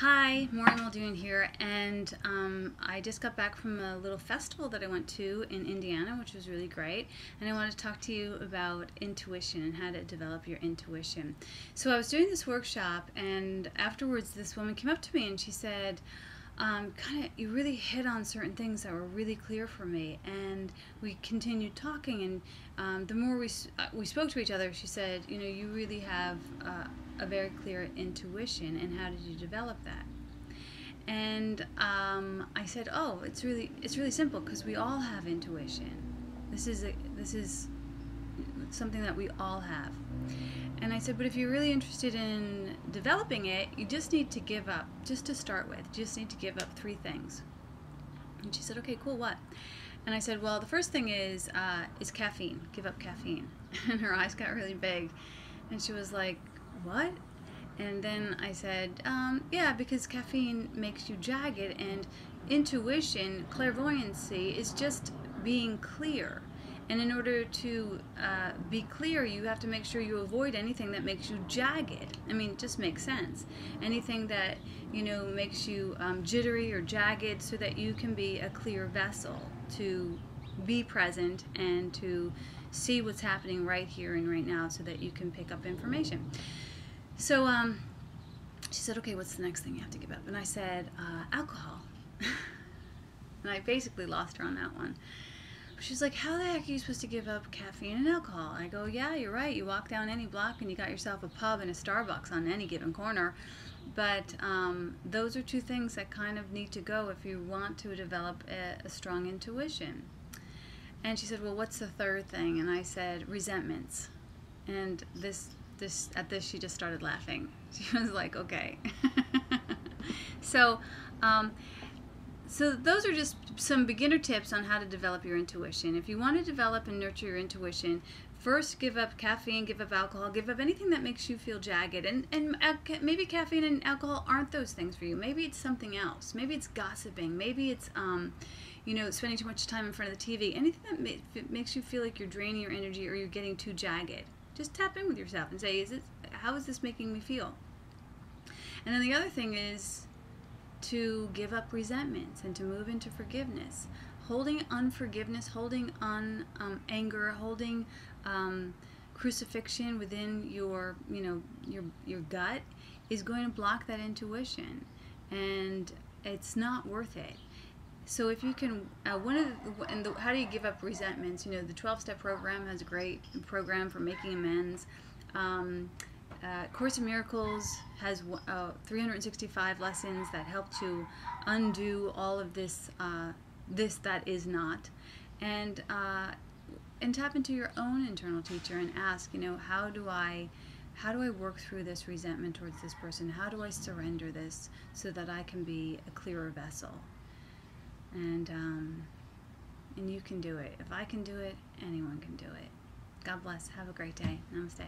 Hi, Maureen Muldoon here, and I just got back from a little festival that I went to in Indiana, which was really great, and I want to talk to you about intuition and how to develop your intuition. So I was doing this workshop, and afterwards this woman came up to me and she said, you really hit on certain things that were really clear for me, and we continued talking, and the more we spoke to each other, she said, you really have a very clear intuition, and how did you develop that? And I said, oh, it's really simple, because we all have intuition. This is something that we all have. And I said, but if you're really interested in developing it, you just need to give up, just to start with. You just need to give up 3 things. And she said, okay, cool, what? And I said, well, the first thing is caffeine. Give up caffeine. And her eyes got really big. And she was like, what? And then I said, yeah, because caffeine makes you jagged, and intuition, clairvoyancy, is just being clear. And in order to be clear, you have to make sure you avoid anything that makes you jagged. I mean, it just makes sense. Anything that, makes you jittery or jagged, so that you can be a clear vessel to be present and to see what's happening right here and right now, so that you can pick up information. So she said, okay, what's the next thing you have to give up? And I said, alcohol. And I basically lost her on that one. She's like, how the heck are you supposed to give up caffeine and alcohol? I go, yeah, you're right. You walk down any block and you got yourself a pub and a Starbucks on any given corner. But those are 2 things that kind of need to go if you want to develop a strong intuition. And she said, well, what's the 3rd thing? And I said, resentments. And at this she just started laughing. She was like, okay. So those are just some beginner tips on how to develop your intuition. If you want to develop and nurture your intuition, first give up caffeine, give up alcohol, give up anything that makes you feel jagged. And maybe caffeine and alcohol aren't those things for you. Maybe it's something else. Maybe it's gossiping. Maybe it's spending too much time in front of the TV. Anything that makes you feel like you're draining your energy or you're getting too jagged. Just tap in with yourself and say, how is this making me feel? And then the other thing is to give up resentments and to move into forgiveness. Holding unforgiveness, holding on anger, holding crucifixion within your gut is going to block that intuition, and it's not worth it. So if you can, how do you give up resentments? The 12-step program has a great program for making amends. Course in Miracles has 365 lessons that help to undo all of this that is not, and tap into your own internal teacher and ask, how do I work through this resentment towards this person? How do I surrender this so that I can be a clearer vessel? And you can do it. If I can do it, anyone can do it. God bless. Have a great day. Namaste.